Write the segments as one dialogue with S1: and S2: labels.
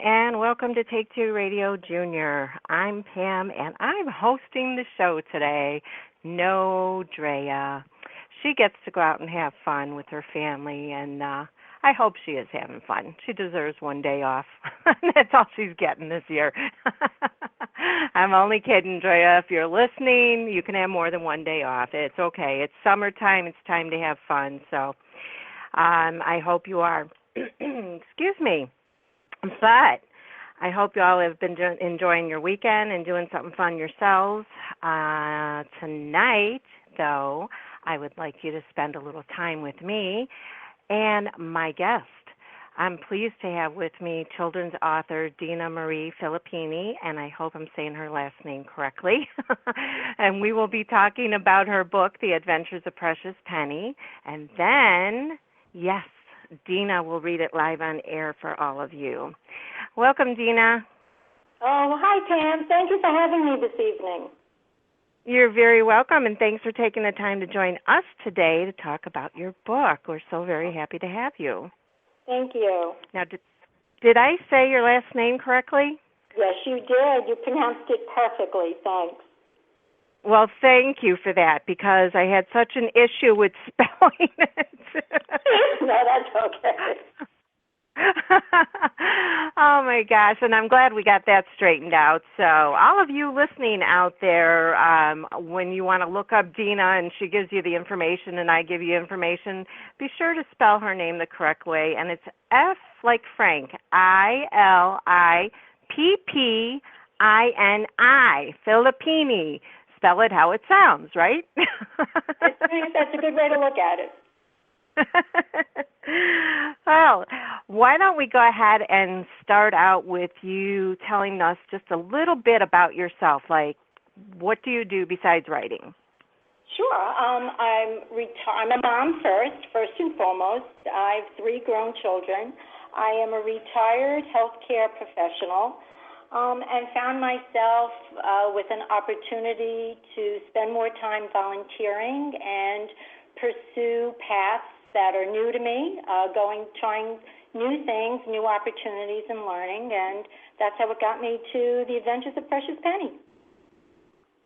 S1: and welcome to Take Two Radio Junior. I'm Pam, and I'm hosting the show today. No, Drea. She gets to go out and have fun with her family, and I hope she is having fun. She deserves one day off. That's all she's getting this year. I'm only kidding, Drea. If you're listening, you can have more than one day off. It's okay. It's summertime. It's time to have fun. So I hope you are. Excuse me. But I hope you all have been enjoying your weekend and doing something fun yourselves. Tonight, though, I would like you to spend a little time with me and my guest. I'm pleased to have with me children's author Dina Marie Filippini, and I hope I'm saying her last name correctly. And we will be talking about her book, The Adventures of Precious Penny. And then, yes, Dina will read it live on air for all of you. Welcome, Dina.
S2: Oh, hi, Pam. Thank you for having me this evening.
S1: You're very welcome, and thanks for taking the time to join us today to talk about your book. We're so very happy to have you.
S2: Thank you.
S1: Now, did I say your last name correctly?
S2: Yes, you did. You pronounced it perfectly. Thanks.
S1: Well, thank you for that, because I had such an issue with spelling it.
S2: No, that's okay.
S1: Oh, my gosh, and I'm glad we got that straightened out. So all of you listening out there, when you want to look up Dina and she gives you the information and I give you information, be sure to spell her name the correct way, and it's F like Frank, Filippini, Filippini. Spell it how it sounds, right?
S2: That's a good way to look at it.
S1: Well, why don't we go ahead and start out with you telling us just a little bit about yourself, like what do you do besides writing?
S2: Sure. I'm a mom first and foremost. I have 3 grown children. I am a retired healthcare professional. And found myself with an opportunity to spend more time volunteering and pursue paths that are new to me, trying new things, new opportunities and learning, and that's how it got me to The Adventures of Precious Penny.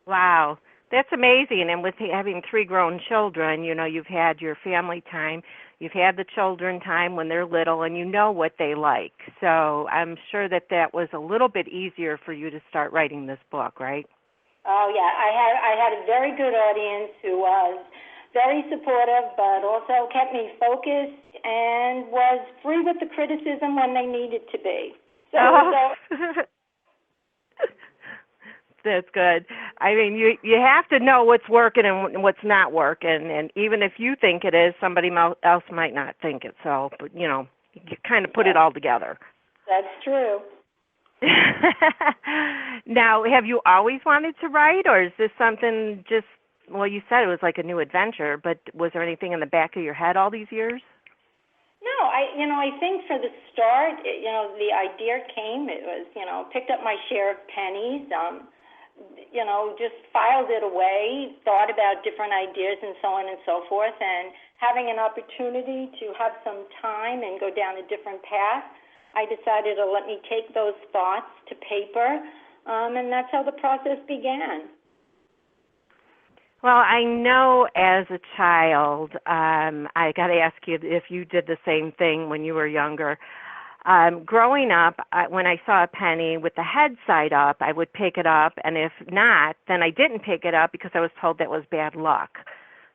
S1: Wow, that's amazing. And with having 3 grown children, you know, you've had your family time, you've had the children time when they're little, and you know what they like. So I'm sure that was a little bit easier for you to start writing this book, right?
S2: Oh, yeah. I had a very good audience who was very supportive, but also kept me focused and was free with the criticism when they needed to be. So
S1: That's good. I mean, you have to know what's working and what's not working, and even if you think it is, somebody else might not think it. So, but, you know, you kind of put it all together.
S2: That's true.
S1: Now, have you always wanted to write, or is this something just, well, you said it was like a new adventure, but was there anything in the back of your head all these years?
S2: No, I think for the start, the idea came. It was, picked up my share of pennies, just filed it away, thought about different ideas and so on and so forth, and having an opportunity to have some time and go down a different path, I decided to let me take those thoughts to paper, and that's how the process began.
S1: Well, I know as a child, I got to ask you if you did the same thing when you were younger. Growing up, when I saw a penny with the head side up, I would pick it up, and if not, then I didn't pick it up because I was told that was bad luck.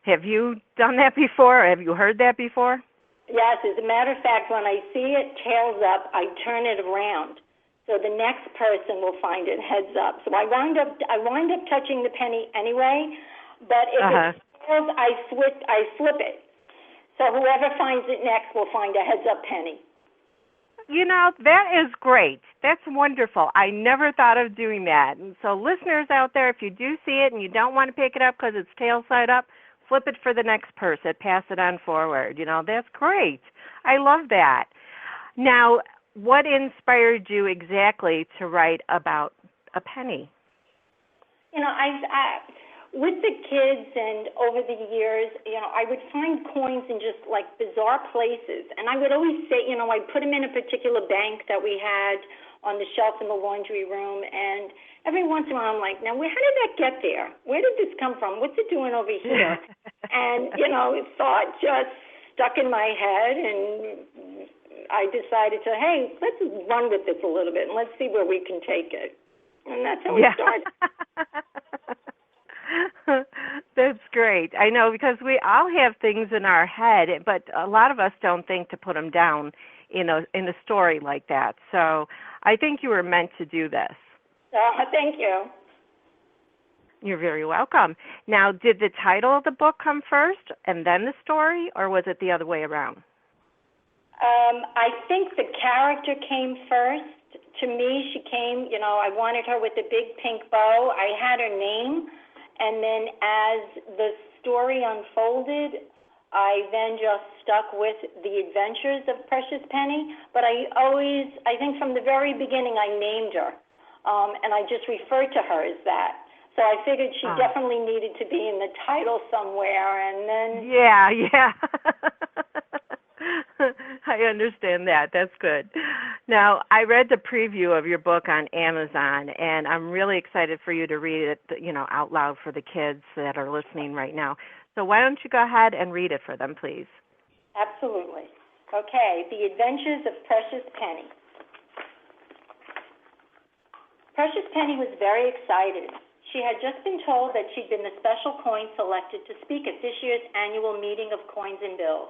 S1: Have you done that before, or have you heard that before?
S2: Yes, as a matter of fact, when I see it tails up, I turn it around. So the next person will find it heads up. So I wind up touching the penny anyway, but if it tails, I flip it. So whoever finds it next will find a heads up penny.
S1: You know, that is great. That's wonderful. I never thought of doing that. And so listeners out there, if you do see it and you don't want to pick it up because it's tail side up, flip it for the next person. Pass it on forward. You know, that's great. I love that. Now, what inspired you exactly to write about a penny?
S2: with the kids and over the years, I would find coins in just like bizarre places. And I would always say, I'd put them in a particular bank that we had on the shelf in the laundry room. And every once in a while I'm like, now, how did that get there? Where did this come from? What's it doing over here? And, thought just stuck in my head, and I decided to, hey, let's run with this a little bit and let's see where we can take it. And that's how it started.
S1: That's great. I know, because we all have things in our head, but a lot of us don't think to put them down in a story like that. So I think you were meant to do this.
S2: Thank you.
S1: You're very welcome. Now, did the title of the book come first and then the story, or was it the other way around?
S2: I think the character came first. To me, she came, I wanted her with a big pink bow. I had her name, and then as the story unfolded, I then just stuck with the adventures of Precious Penny. But I think from the very beginning, I named her, and I just referred to her as that. So I figured she definitely needed to be in the title somewhere, and then...
S1: Yeah. I understand that. That's good. Now, I read the preview of your book on Amazon, and I'm really excited for you to read it, out loud for the kids that are listening right now. So why don't you go ahead and read it for them, please?
S2: Absolutely. Okay, The Adventures of Precious Penny. Precious Penny was very excited. She had just been told that she'd been the special coin selected to speak at this year's annual meeting of coins and bills.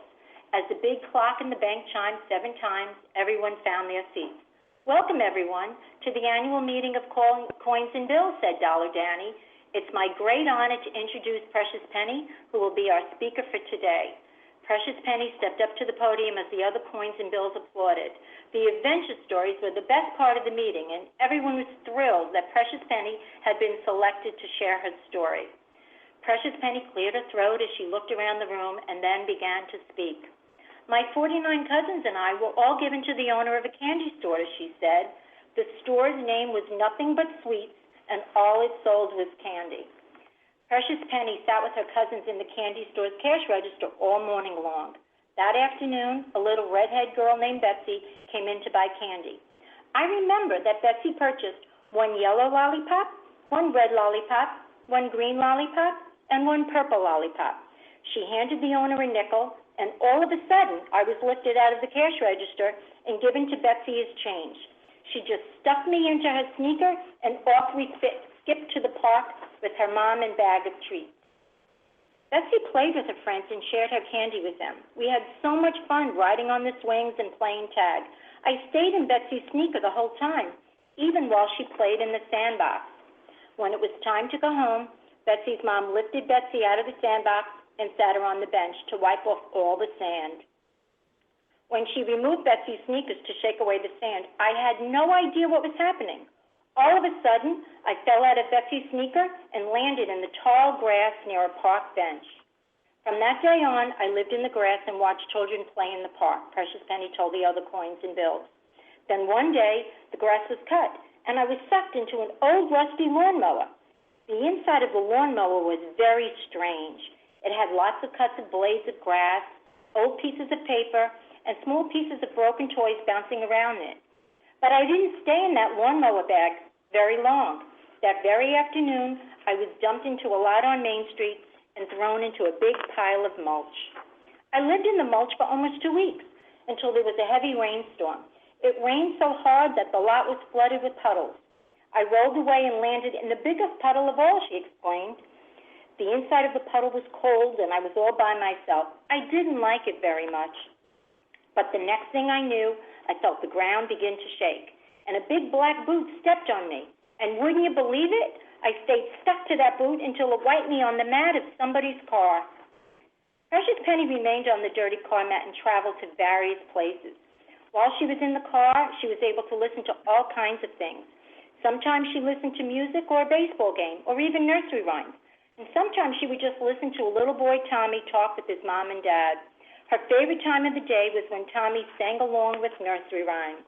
S2: As the big clock in the bank chimed 7 times, everyone found their seats. Welcome, everyone, to the annual meeting of coins and bills, said Dollar Danny. It's my great honor to introduce Precious Penny, who will be our speaker for today. Precious Penny stepped up to the podium as the other coins and bills applauded. The adventure stories were the best part of the meeting, and everyone was thrilled that Precious Penny had been selected to share her story. Precious Penny cleared her throat as she looked around the room and then began to speak. My 49 cousins and I were all given to the owner of a candy store, she said. The store's name was Nothing But Sweets, and all it sold was candy. Precious Penny sat with her cousins in the candy store's cash register all morning long. That afternoon, a little redhead girl named Betsy came in to buy candy. I remember that Betsy purchased 1 yellow lollipop, 1 red lollipop, 1 green lollipop, and 1 purple lollipop. She handed the owner a nickel, and all of a sudden, I was lifted out of the cash register and given to Betsy as change. She just stuffed me into her sneaker, and off we skipped to the park with her mom and bag of treats. Betsy played with her friends and shared her candy with them. We had so much fun riding on the swings and playing tag. I stayed in Betsy's sneaker the whole time, even while she played in the sandbox. When it was time to go home, Betsy's mom lifted Betsy out of the sandbox and sat her on the bench to wipe off all the sand. When she removed Betsy's sneakers to shake away the sand, I had no idea what was happening. All of a sudden, I fell out of Betsy's sneaker and landed in the tall grass near a park bench. From that day on, I lived in the grass and watched children play in the park, Precious Penny told the other coins and bills. Then one day, the grass was cut, and I was sucked into an old rusty lawnmower. The inside of the lawnmower was very strange. It had lots of cuts of blades of grass, old pieces of paper, and small pieces of broken toys bouncing around it. But I didn't stay in that lawnmower bag very long. That very afternoon, I was dumped into a lot on Main Street and thrown into a big pile of mulch. I lived in the mulch for almost 2 weeks until there was a heavy rainstorm. It rained so hard that the lot was flooded with puddles. I rolled away and landed in the biggest puddle of all, she explained. The inside of the puddle was cold, and I was all by myself. I didn't like it very much. But the next thing I knew, I felt the ground begin to shake, and a big black boot stepped on me. And wouldn't you believe it? I stayed stuck to that boot until it wiped me on the mat of somebody's car. Precious Penny remained on the dirty car mat and traveled to various places. While she was in the car, she was able to listen to all kinds of things. Sometimes she listened to music or a baseball game or even nursery rhymes. And sometimes she would just listen to a little boy, Tommy, talk with his mom and dad. Her favorite time of the day was when Tommy sang along with nursery rhymes.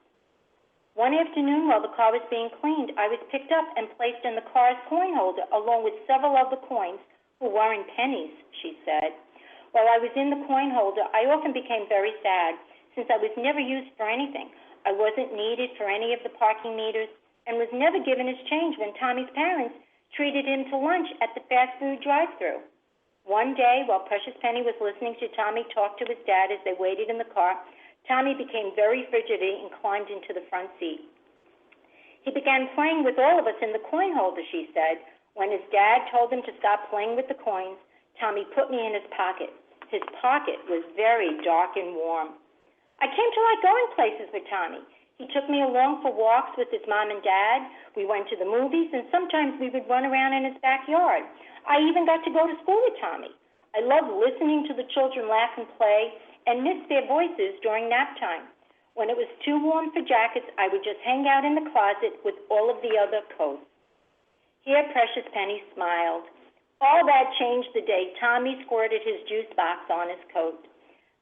S2: One afternoon, while the car was being cleaned, I was picked up and placed in the car's coin holder along with several of the coins who weren't pennies, she said. While I was in the coin holder, I often became very sad, since I was never used for anything. I wasn't needed for any of the parking meters and was never given his change when Tommy's parents treated him to lunch at the fast food drive-thru. One day, while Precious Penny was listening to Tommy talk to his dad as they waited in the car, Tommy became very fidgety and climbed into the front seat. He began playing with all of us in the coin holder, she said. When his dad told him to stop playing with the coins, Tommy put me in his pocket. His pocket was very dark and warm. I came to like going places with Tommy. He took me along for walks with his mom and dad. We went to the movies, and sometimes we would run around in his backyard. I even got to go to school with Tommy. I loved listening to the children laugh and play and miss their voices during nap time. When it was too warm for jackets, I would just hang out in the closet with all of the other coats. Here, Precious Penny smiled. All that changed the day Tommy squirted his juice box on his coat.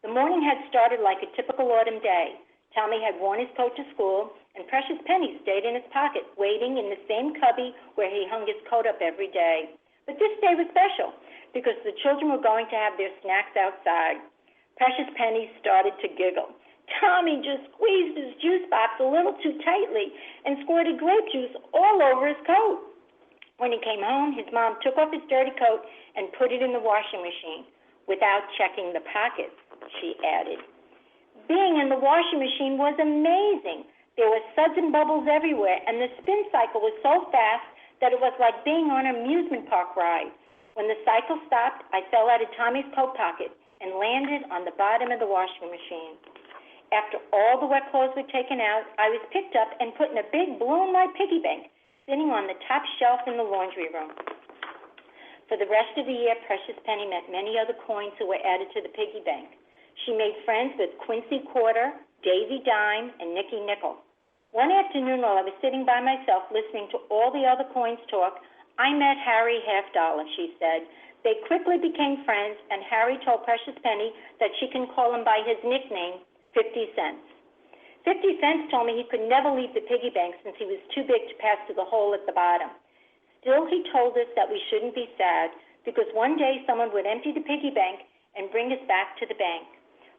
S2: The morning had started like a typical autumn day. Tommy had worn his coat to school, and Precious Penny stayed in his pocket, waiting in the same cubby where he hung his coat up every day. But this day was special, because the children were going to have their snacks outside. Precious Penny started to giggle. Tommy just squeezed his juice box a little too tightly and squirted grape juice all over his coat. When he came home, his mom took off his dirty coat and put it in the washing machine without checking the pockets, she added. Being in the washing machine was amazing. There were suds and bubbles everywhere, and the spin cycle was so fast that it was like being on an amusement park ride. When the cycle stopped, I fell out of Tommy's coat pocket and landed on the bottom of the washing machine. After all the wet clothes were taken out, I was picked up and put in a big blue and white piggy bank sitting on the top shelf in the laundry room. For the rest of the year, Precious Penny met many other coins who were added to the piggy bank. She made friends with Quincy Quarter, Davy Dime, and Nicky Nickel. One afternoon while I was sitting by myself listening to all the other coins talk, I met Harry Half Dollar, she said. They quickly became friends, and Harry told Precious Penny that she can call him by his nickname, 50 Cents. 50 Cents told me he could never leave the piggy bank since he was too big to pass through the hole at the bottom. Still, he told us that we shouldn't be sad because one day someone would empty the piggy bank and bring us back to the bank.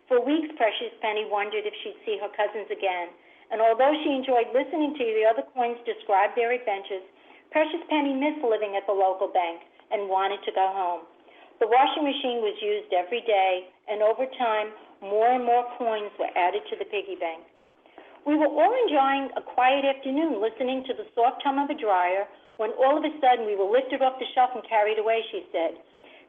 S2: For weeks, Precious Penny wondered if she'd see her cousins again, and although she enjoyed listening to the other coins describe their adventures, Precious Penny missed living at the local bank and wanted to go home. The washing machine was used every day, and over time, more and more coins were added to the piggy bank. We were all enjoying a quiet afternoon listening to the soft hum of a dryer when all of a sudden we were lifted off the shelf and carried away, she said.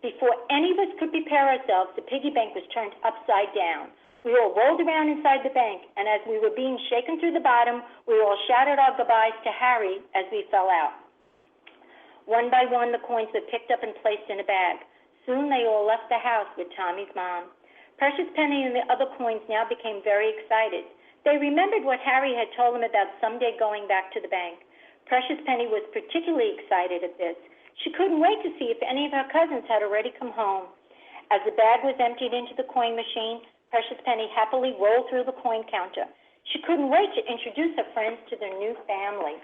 S2: Before any of us could prepare ourselves, the piggy bank was turned upside down. We all rolled around inside the bank, and as we were being shaken through the bottom, we all shouted our goodbyes to Harry as we fell out. One by one, the coins were picked up and placed in a bag. Soon they all left the house with Tommy's mom. Precious Penny and the other coins now became very excited. They remembered what Harry had told them about someday going back to the bank. Precious Penny was particularly excited at this. She couldn't wait to see if any of her cousins had already come home. As the bag was emptied into the coin machine, Precious Penny happily rolled through the coin counter. She couldn't wait to introduce her friends to their new family.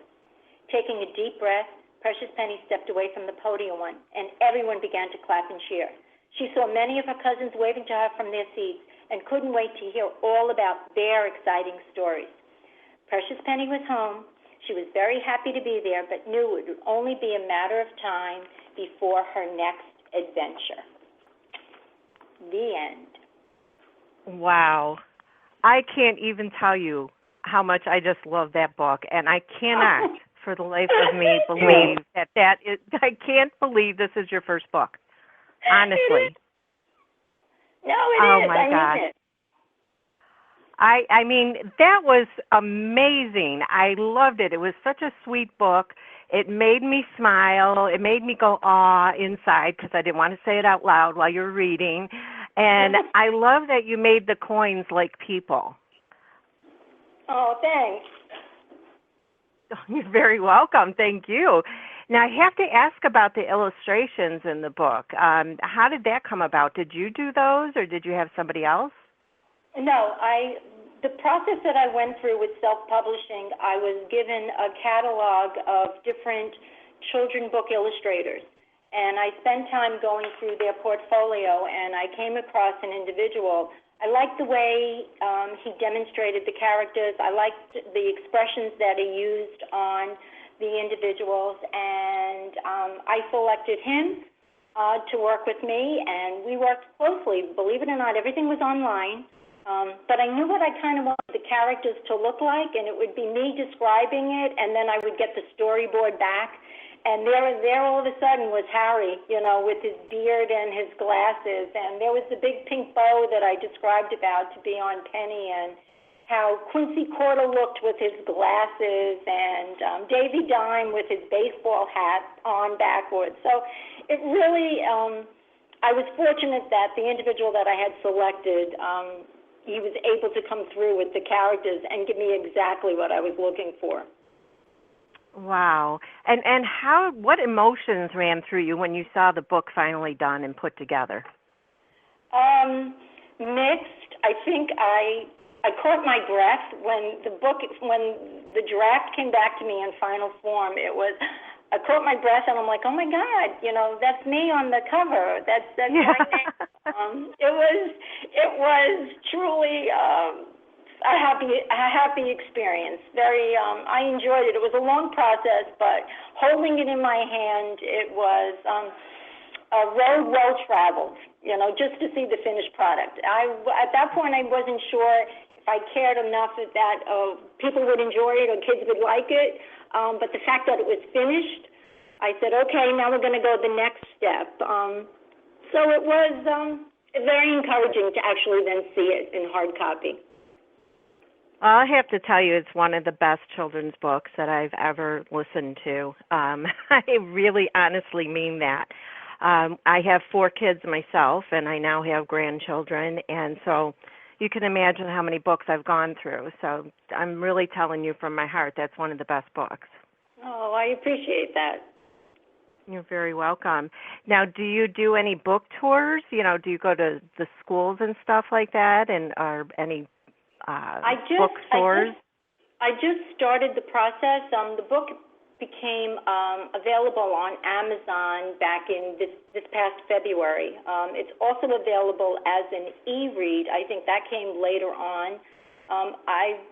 S2: Taking a deep breath, Precious Penny stepped away from the podium, and everyone began to clap and cheer. She saw many of her cousins waving to her from their seats and couldn't wait to hear all about their exciting stories. Precious Penny was home. She was very happy to be there, but knew it would only be a matter of time before her next adventure. The end.
S1: Wow. I can't even tell you how much I just love that book, and I cannot for the life of me believe that is, I can't believe this is your first book. Honestly.
S2: No, it
S1: oh
S2: is.
S1: My
S2: I
S1: gosh.
S2: mean it.
S1: I mean, that was amazing. I loved it. It was such a sweet book. It made me smile. It made me go, aw, inside, because I didn't want to say it out loud while you were reading. And I love that you made the coins like people.
S2: Oh, thanks.
S1: You're very welcome. Thank you. Now, I have to ask about the illustrations in the book. How did that come about? Did you do those, or did you have somebody else?
S2: No, the process that I went through with self-publishing, I was given a catalog of different children book illustrators, and I spent time going through their portfolio, and I came across an individual. I liked the way he demonstrated the characters. I liked the expressions that he used on the individuals, and I selected him to work with me, and we worked closely. Believe it or not, everything was online, but I knew what I kind of wanted the characters to look like, and it would be me describing it, and then I would get the storyboard back, and there all of a sudden was Harry, with his beard and his glasses, and there was the big pink bow that I described about to be on Penny, and how Quincy Corder looked with his glasses, and Davy Dime with his baseball hat on backwards. So it really, I was fortunate that the individual that I had selected, he was able to come through with the characters and give me exactly what I was looking for.
S1: Wow. And what emotions ran through you when you saw the book finally done and put together?
S2: Mixed. I think I caught my breath when the draft came back to me in final form. I caught my breath, and I'm like, oh my God, that's me on the cover. That's
S1: yeah.
S2: my name. It was truly a happy experience. I enjoyed it. It was a long process, but holding it in my hand, it was a road well traveled. Just to see the finished product. At that point, I wasn't sure if I cared enough that people would enjoy it or kids would like it. But the fact that it was finished, I said, okay, now we're going to go the next step. So it was very encouraging to actually then see it in hard copy.
S1: I have to tell you, it's one of the best children's books that I've ever listened to. I really honestly mean that. I have 4 kids myself, and I now have grandchildren, and so you can imagine how many books I've gone through. So I'm really telling you from my heart, that's one of the best books.
S2: Oh, I appreciate that.
S1: You're very welcome. Now, do you do any book tours? Do you go to the schools and stuff like that, or any bookstores?
S2: I just started the process. The book became available on Amazon back in this past February. It's also available as an e-read. I think that came later on. I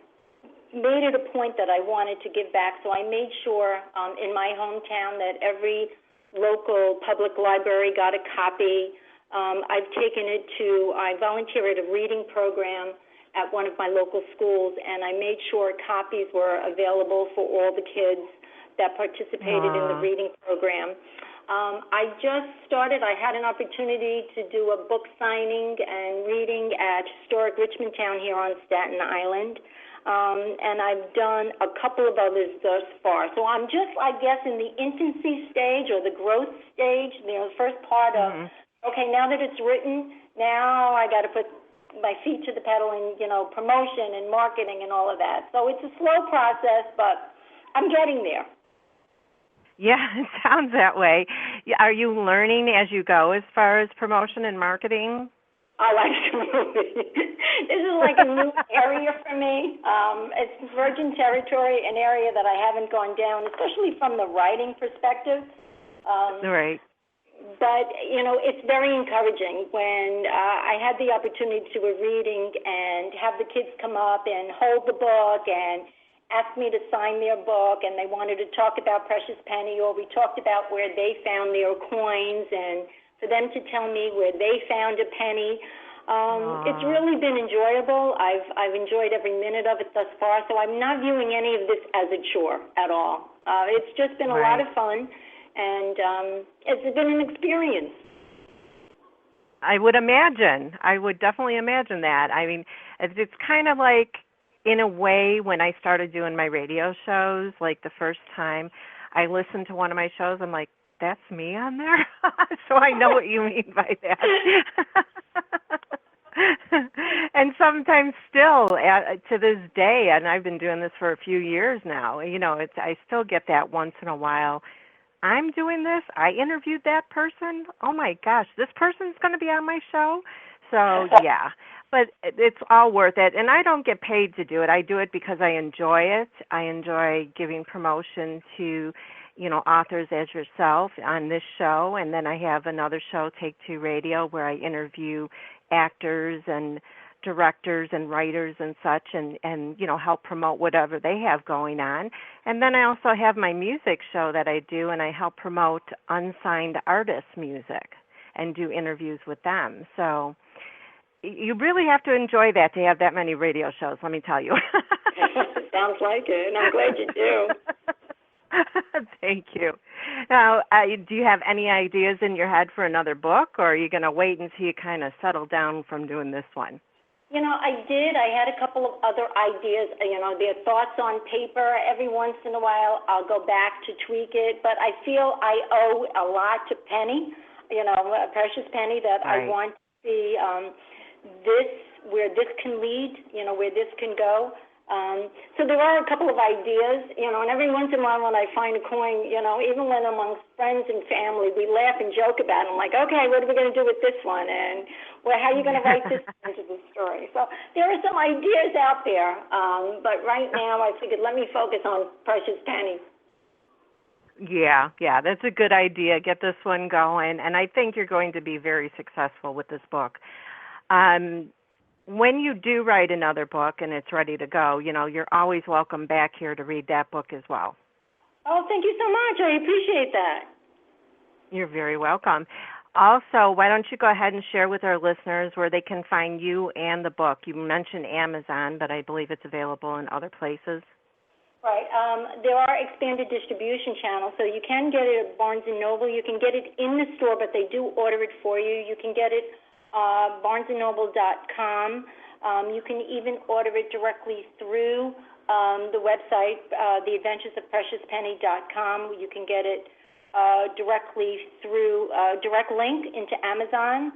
S2: made it a point that I wanted to give back, so I made sure in my hometown that every local public library got a copy. I volunteer at a reading program at one of my local schools, and I made sure copies were available for all the kids that participated in the reading program. I just started. I had an opportunity to do a book signing and reading at historic Richmond Town here on Staten Island, and I've done a couple of others thus far. So I'm just, I guess, in the infancy stage or the growth stage, the first part of, okay, now that it's written, now I got to put my feet to the pedal in, promotion and marketing and all of that. So it's a slow process, but I'm getting there.
S1: Yeah, it sounds that way. Are you learning as you go as far as promotion and marketing?
S2: Oh, absolutely. This is like a new area for me. It's virgin territory, an area that I haven't gone down, especially from the writing perspective.
S1: Right.
S2: But, it's very encouraging when I had the opportunity to do a reading and have the kids come up and hold the book and asked me to sign their book, and they wanted to talk about Precious Penny, or we talked about where they found their coins, and for them to tell me where they found a penny. It's really been enjoyable. I've enjoyed every minute of it thus far, so I'm not viewing any of this as a chore at all. It's just been a lot of fun, and it's been an experience.
S1: I would imagine. I would definitely imagine that. I mean, it's kind of like, in a way, when I started doing my radio shows, like the first time I listened to one of my shows, I'm like, that's me on there? So I know what you mean by that. And sometimes still, to this day, and I've been doing this for a few years now, I still get that once in a while. I'm doing this. I interviewed that person. Oh, my gosh, this person's going to be on my show? So, yeah. But it's all worth it, and I don't get paid to do it. I do it because I enjoy it. I enjoy giving promotion to, authors as yourself on this show, and then I have another show, Take Two Radio, where I interview actors and directors and writers and such, and help promote whatever they have going on. And then I also have my music show that I do, and I help promote unsigned artists' music and do interviews with them. So you really have to enjoy that to have that many radio shows, let me tell you.
S2: Sounds like it, and I'm glad you do.
S1: Thank you. Now, do you have any ideas in your head for another book, or are you going to wait until you kind of settle down from doing this one?
S2: I did. I had a couple of other ideas. Their thoughts on paper. Every once in a while, I'll go back to tweak it. But I feel I owe a lot to Penny, Precious Penny, that
S1: right.
S2: I want to see where this can lead, where this can go. So there are a couple of ideas, and every once in a while when I find a coin, even when amongst friends and family, we laugh and joke about it. I'm like, okay, what are we going to do with this one? And how are you going to write this into the story? So there are some ideas out there, but right now I figured let me focus on Precious Penny.
S1: Yeah, that's a good idea. Get this one going, and I think you're going to be very successful with this book. When you do write another book and it's ready to go, you're always welcome back here to read that book as well.
S2: Oh, thank you so much. I appreciate that.
S1: You're very welcome. Also, why don't you go ahead and share with our listeners where they can find you and the book? You mentioned Amazon, but I believe it's available in other places.
S2: Right. There are expanded distribution channels, so you can get it at Barnes & Noble. You can get it in the store, but they do order it for you. You can get it barnesandnoble.com. You can even order it directly through the website, theadventuresofpreciouspenny.com. You can get it directly through direct link into Amazon,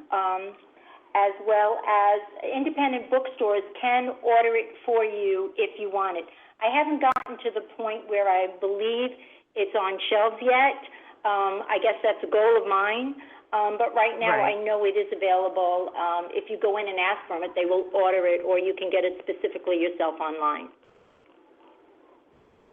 S2: as well as independent bookstores can order it for you if you want it. I haven't gotten to the point where I believe it's on shelves yet. I guess that's a goal of mine. But right now I know it is available. If you go in and ask for it, they will order it, or you can get it specifically yourself online.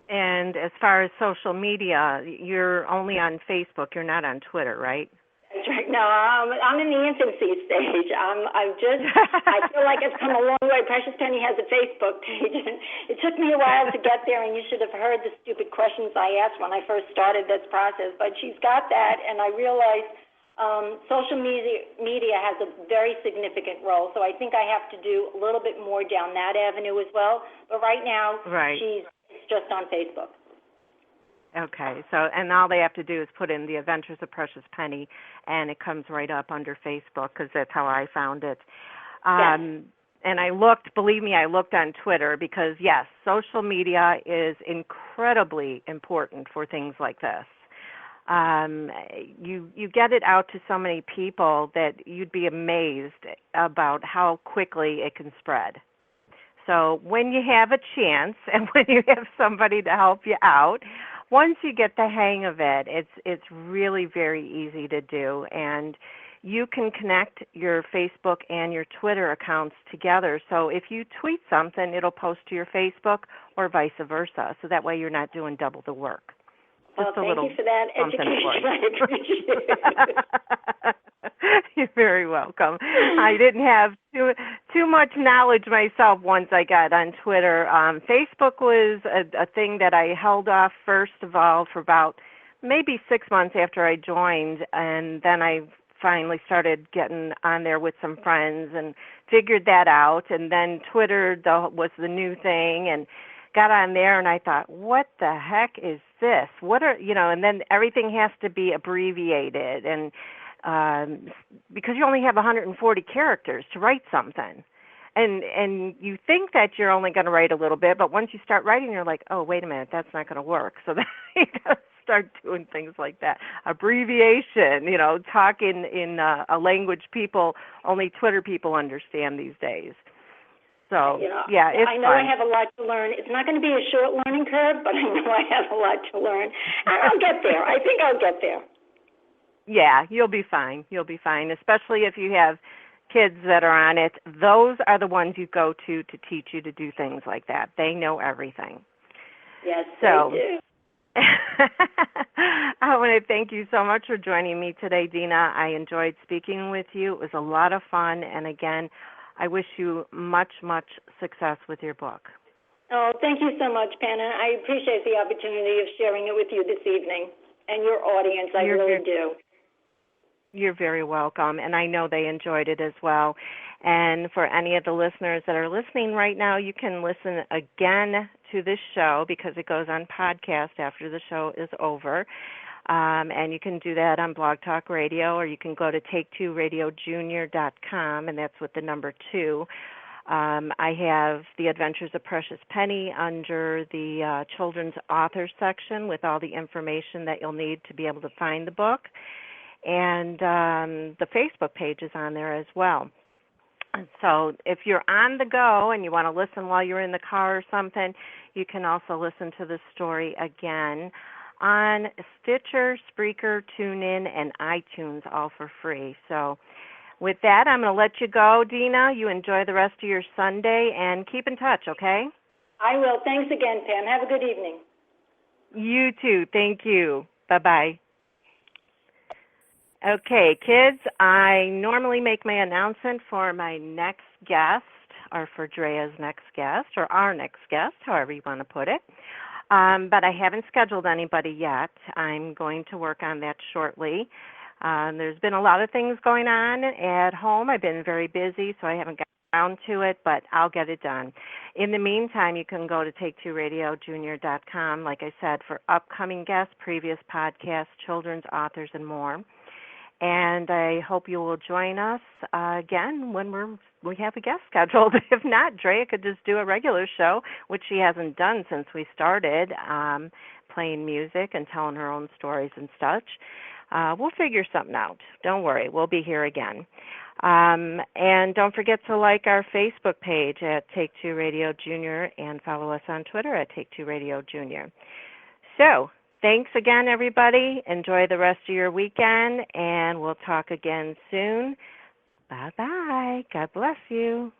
S1: And as far as social media, you're only on Facebook. You're not on Twitter, right?
S2: That's right. No, I'm in the infancy stage. I feel like it's come a long way. Precious Penny has a Facebook page, and it took me a while to get there, and you should have heard the stupid questions I asked when I first started this process. But she's got that, and I realized social media has a very significant role, so I think I have to do a little bit more down that avenue as well. But right now, she's just on Facebook.
S1: Okay, and all they have to do is put in The Adventures of Precious Penny, and it comes right up under Facebook, because that's how I found it.
S2: Yes.
S1: And I looked on Twitter, because, yes, social media is incredibly important for things like this. You get it out to so many people that you'd be amazed about how quickly it can spread. So when you have a chance and when you have somebody to help you out, once you get the hang of it, it's really very easy to do. And you can connect your Facebook and your Twitter accounts together. So if you tweet something, it'll post to your Facebook or vice versa. So that way you're not doing double the work.
S2: Well, thank you for that education. I appreciate it.
S1: You're very welcome. I didn't have too much knowledge myself once I got on Twitter. Facebook was a thing that I held off first of all for about maybe 6 months after I joined, and then I finally started getting on there with some friends and figured that out. And then Twitter was the new thing, and got on there, and I thought, what the heck is this? And then everything has to be abbreviated, and because you only have 140 characters to write something. And you think that you're only going to write a little bit, but once you start writing, you're like, oh, wait a minute, that's not going to work. So then you got to start doing things like that. Abbreviation, talking in a language only Twitter people understand these days. So, yeah, it's
S2: I know
S1: fun.
S2: I have a lot to learn. It's not going to be a short learning curve, but I know I have a lot to learn. And I'll get there. I think I'll get there.
S1: Yeah, you'll be fine. You'll be fine, especially if you have kids that are on it. Those are the ones you go to teach you to do things like that. They know everything.
S2: Yes, they do.
S1: want to thank you so much for joining me today, Dina. I enjoyed speaking with you. It was a lot of fun. And again, I wish you much, much success with your book.
S2: Oh, thank you so much, Pam. And I appreciate the opportunity of sharing it with you this evening and your audience. I really do.
S1: You're very welcome, and I know they enjoyed it as well. And for any of the listeners that are listening right now, you can listen again to this show because it goes on podcast after the show is over. And you can do that on Blog Talk Radio, or you can go to take2radiojunior.com, and that's with the number 2. I have The Adventures of Precious Penny under the children's author section with all the information that you'll need to be able to find the book. And the Facebook page is on there as well. So if you're on the go and you want to listen while you're in the car or something, you can also listen to the story again on Stitcher, Spreaker, TuneIn, and iTunes, all for free. So with that, I'm going to let you go, Dina. You enjoy the rest of your Sunday, and keep in touch, okay?
S2: I will. Thanks again, Pam. Have a good evening.
S1: You too. Thank you. Bye-bye. Okay, kids, I normally make my announcement for my next guest, or for Drea's next guest, or our next guest, however you want to put it. But I haven't scheduled anybody yet. I'm going to work on that shortly. There's been a lot of things going on at home. I've been very busy, so I haven't gotten around to it, but I'll get it done. In the meantime, you can go to take2radiojunior.com, like I said, for upcoming guests, previous podcasts, children's authors, and more. And I hope you will join us again when we have a guest scheduled. If not, Drea could just do a regular show, which she hasn't done since we started, playing music and telling her own stories and such. We'll figure something out. Don't worry. We'll be here again. And don't forget to like our Facebook page at Take Two Radio Junior and follow us on Twitter at Take Two Radio Junior. So, thanks again, everybody. Enjoy the rest of your weekend, and we'll talk again soon. Bye-bye. God bless you.